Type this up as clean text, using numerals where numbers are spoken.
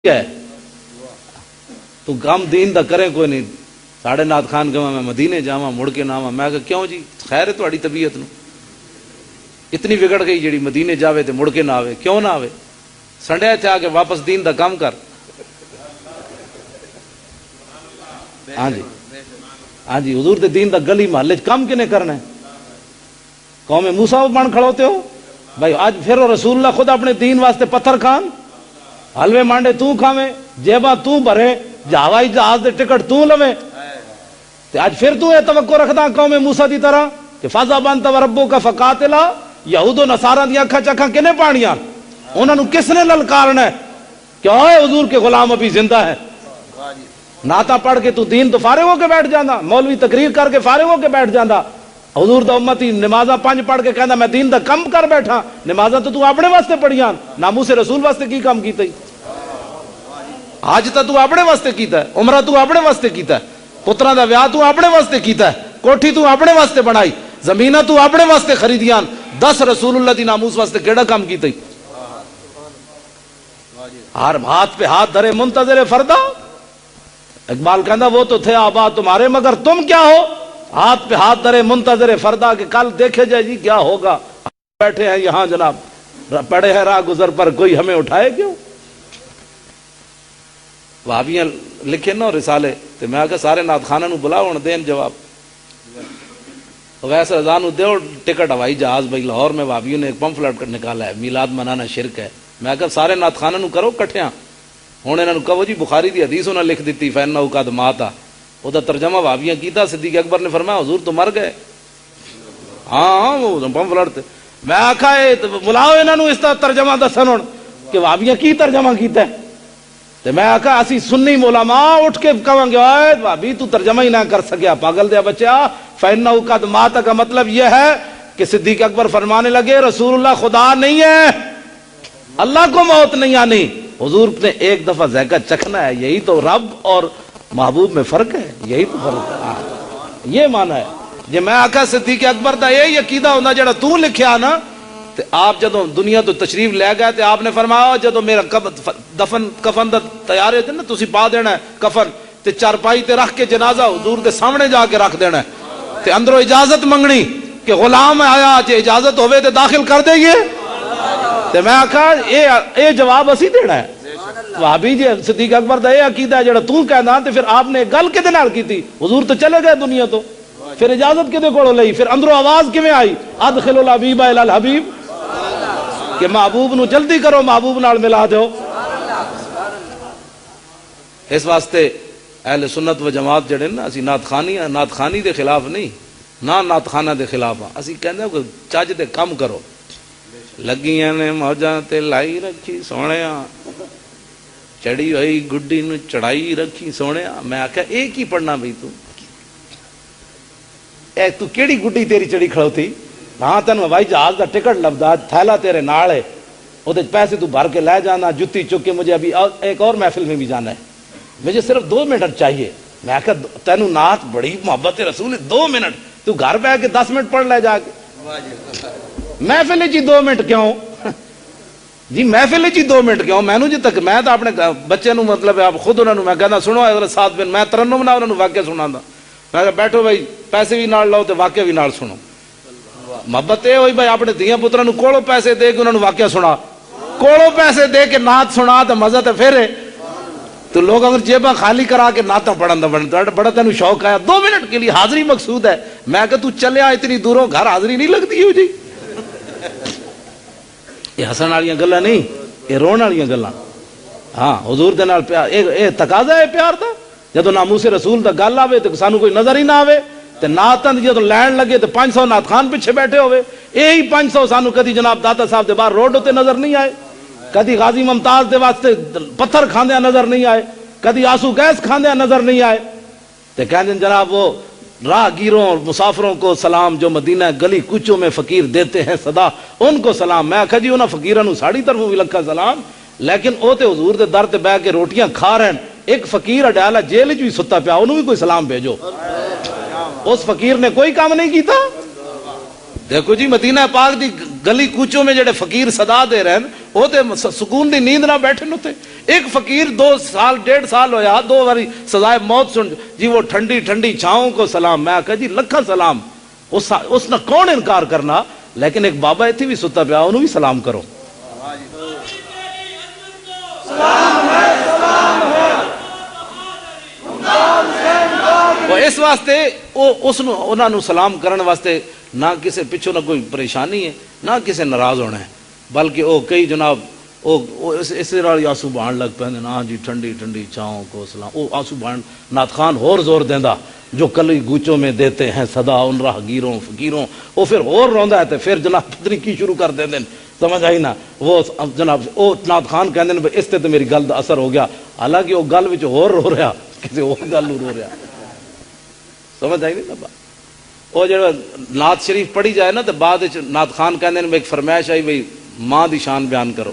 ہے تو کام دین دا کریں کوئی نہیں. ساڑھے نات خان کہا میں مدینے جاواں مڑ کے نہ آواں. میں کہا کیوں جی خیر ہے تہاڈی طبیعت نو اتنی بگڑ گئی جیڑی مدینے جاوے تے مڑ کے نہ آوے. کیوں نہ آوے؟ سنڈے تے آ کے واپس دین دا کام کر. ہاں جی ہاں جی حضور دے دین دا گلی محلے چ کام کنے کرنا ہے؟ قوم موسیٰ بن کھڑوتے ہو بھائی. آج پھر رسول اللہ خود اپنے دین واسطے پتھر کھان، حلوے مانڈے تو کھاویں، جیباں تو بھرے، ہوائی جہاز دے ٹکٹ تو لویں. تے آج پھر تو یہ توقع رکھدا قوم موسیٰ دی طرح کہ فَذَهَبَ أَنْتَ وَرَبُّكَ فَقَاتِلَا. یہود و نصارا دی اکھاں چکھاں کنے پانیاں؟ انہاں نو کس نے للکارنا ہے کہ اوے حضور کے غلام ابھی زندہ ہے. نعتاں پڑھ کے تو دین تو فارغ ہو کے بیٹھ جاندا، مولوی تقریر کر کے فارغ ہو کے بیٹھ جاندا. حضور دا امتی نمازاں 5 پڑھ کے کہندا میں دین دا کم کر بیٹھا. نمازاں تو اپنے واسطے پڑھیاں، ناموس رسول واسطے کی کام کیتا؟ حج تو اپنے واسطے کیتا ہے، عمرہ تو اپنے واسطے کیتا ہے، پتراں دا ویاہ تو اپنے واسطے کیتا ہے، کوٹھی تو اپنے واسطے بنائی، زمیناں تو اپنے واسطے خریدیاں. 10 رسول اللہ دی ناموس واسطے کیڑا کام کیتا؟ ہر ہاتھ پہ ہاتھ دھرے منتظر فردا. اقبال کہندا وہ تو تھے آبا تمہارے مگر تم کیا ہو. ہاتھ پہ ہاتھ دھرے منتظر فردا کہ کل دیکھے جائے جی کیا ہوگا. بیٹھے ہیں یہاں جناب پڑے ہیں راہ گزر پر، کوئی ہمیں اٹھائے کیوں؟ وہابیاں لکھے نا رسالے تے میں کہ سارے نات خانہ نو بلاؤ ہن دین جواب. ویسے رضا نو دیو ٹکٹ ہوائی جہاز بھائی لاہور میں. وہابیوں نے ایک پمفلٹ نکالا ہے میلاد منانا شرک ہے. میں کہ سارے نات خانہ نو کرو کٹھیاں. ہن انہاں نو کہو جی بخاری دی حدیث انہاں لکھ دتی فإنہ قد مات، او دا ترجمہ وہابیاں کیتا. صدیق اکبر نے فرمایا حضور تو مر گئے. ہاں وہ پمفلٹ تے میں آکھا اے بلاؤ انہاں نو اس دا ترجمہ دسن ہن کہ وہابیاں کی ترجمہ کیتا ہے. تے میں آکھا اسی سنی علماء اٹھ کے کہاں گے اوے بھابی تو ترجمہ ہی نہ کر سکیا پاگل دیا بچہ. فإنہ قد مات کا مطلب یہ ہے کہ صدیق اکبر فرمانے لگے رسول اللہ خدا نہیں ہے، اللہ کو موت نہیں آنی. حضور نے ایک دفعہ ذائقہ چکھنا ہے. یہی تو رب اور محبوب میں فرق ہے، یہی تو فرق ہے. یہ معنی ہے. جی میں آکھا صدیق اکبر دا یہ عقیدہ ہونا جڑا تو لکھیا نا تے آپ جدوں دنیا تو تشریف لے گئے تے آپ نے فرمایا جدوں میرا دفن کفن دا تیار ہے نا تسی پا دینا ہے کفن تے چارپائی تے رکھ کے جنازہ حضور دے سامنے جا کے رکھ دینا ہے تے اندروں اجازت منگنی کہ غلام آیا جے اجازت ہوئے تے داخل کر دے گئے. تے میں آکھا اے جواب اسی دینا ہے. وہابی جی صدیق اکبر دا یہ عقیدہ ہے جڑا تو کہنا تے پھر آپ نے گل کدے نال کیتی؟ حضور تو چلے گئے دنیا تو، پھر اجازت کدے کولوں لئی؟ پھر اندروں آواز کیویں آئی ادخل الحبیب الی الحبیب کہ محبوب نو جلدی کرو محبوب نال ملا دیو. اس واسطے اہل سنت و جماعت جڑے نا اسی نعت خانی دے خلاف نہیں، نہ نعت خانہ دے خلاف ہاں. اسی کہندے کہ چج دے کم کرو. لگیاں نے موجاں تے لائی رکھی سونےاں، چڑی ہوئی گڈی نو چڑھائی رکھی سونےاں. میں آکھیا اے کی پڑھنا بھئی تو کیڑی گڈی تیری چڑی کھڑوتی؟ ہاں تینوں ہوائی جہاز دا ٹکٹ لبدا، تھیلا تیرے نال ہے، وہ پیسے تو بھر کے لے جانا، جتی چک کے مجھے ابھی ایک اور محفل میں بھی جانا ہے، مجھے صرف 2 منٹ چاہیے. میں کہا تینوں نعت بڑی محبت رسول 2 منٹ تو گھر پہ کے 10 منٹ پڑھ لے جا کے. محفل جی 2 منٹ کیوں جی؟ محفل جی 2 منٹ کیوں؟ میں جی تک میں تو اپنے بچے نو مطلب آپ خود انہوں میں کہنا سنو حضرت ساتھ بن میں ترنم نہ انہوں واقعہ سنا دا. میں کہا بیٹھو بھائی پیسے بھی نال لاؤ تے واقعہ بھی نال سنو. محبت یہ ہوئی بھائی اپنے دھیاں پتروں نو کولو پیسے دے کے انہوں نے واقعہ سنا، کولو پیسے دے کے نعت سنا تو مزہ تو پھر ہے. تو لوگ اگر جیباں خالی کرا کے نعتاں پڑھن دا بڑا تینوں شوق آیا 2 منٹ کے لیے حاضری مقصود ہے. میں کہ تو چلیا اتنی دوروں گھر حاضری نہیں لگتی ہو جی. یہ ہسن والیاں گلاں نہیں، یہ رون والیاں گلاں. ہاں حضور دے نال پیار اے تقاضا ہے پیار دا. جدوں ناموس رسول دا گل آوے تے سانو کوئی نظر ہی نہ آوے تے نعتاں جدوں لین لگے تے 500 نعت خان پیچھے بیٹھے ہوئے. یہی 500 سانو کدی جناب داتا صاحب دے باہر روڈ تے نظر نہیں آئے، کدی غازی ممتاز دے واسطے پتھر کھاندیاں نظر نہیں آئے، کدی آنسو گیس کھاندیاں نظر نہیں آئے. تے کہندے جناب وہ راہ گیروں اور مسافروں کو سلام جو مدینہ گلی کوچوں میں فقیر دیتے ہیں صدا ان کو سلام. میں آکھا جی انہاں فقیراں نو ساڑی طرفوں بھی لکھا سلام، لیکن او تے حضور دے در تے بیٹھ کے روٹیاں کھا رہے ہیں. ایک فقیر اڈیالہ جیل وچ بھی ستا پیا، انہوں بھی کوئی سلام بھیجو. اس فقیر نے کوئی کام نہیں کیتا. دیکھو جی مدینہ پاک دی گلی کوچوں میں جڑے فقیر صدا دے رہے ہیں وہ تے سکون دی نیند نہ بیٹھے نتے. ایک فقیر 2 سال 1.5 سال ہویا 2 باری سزائے موت سن جی وہ ٹھنڈی ٹھنڈی چھاؤں کو سلام. میں کہا جی لکھا سلام, اس نے کون انکار کرنا, لیکن ایک بابا ایتھی بھی ستا پیا انہوں بھی سلام کرو. وہ اس واسطے انہوں نے سلام کرنے واسطے نہ کسی پچھو نہ کوئی پریشانی ہے نہ کسی ناراض ہونا ہے, بلکہ وہ کئی جناب اس طرح آنسو بہان لگ پہ ہاں جی ٹھنڈی ٹھنڈی چھاؤں کو سلام. وہ آنسو بہان نعت خان اور زور دیندہ جو کلی گوچوں میں دیتے ہیں صدا ان راہگیروں فقیروں, وہ پھر اور روندا ہے تو پھر جناب پتنی کی شروع کر دیں دیں, سمجھ آئی نا. وہ جناب وہ نعت خان کہندے نے اس تے تو میری گل دا اثر ہو گیا, حالانکہ وہ گل وچ اور رو رہا کسی اور گل رو رہا. سمجھ آئی نہیں نا. وہ جڑا نعت شریف پڑھی جائے نا تو بعد نعت خان کہندے نے ایک فرمائش آئی بھئی ماں دی شان بیان کرو.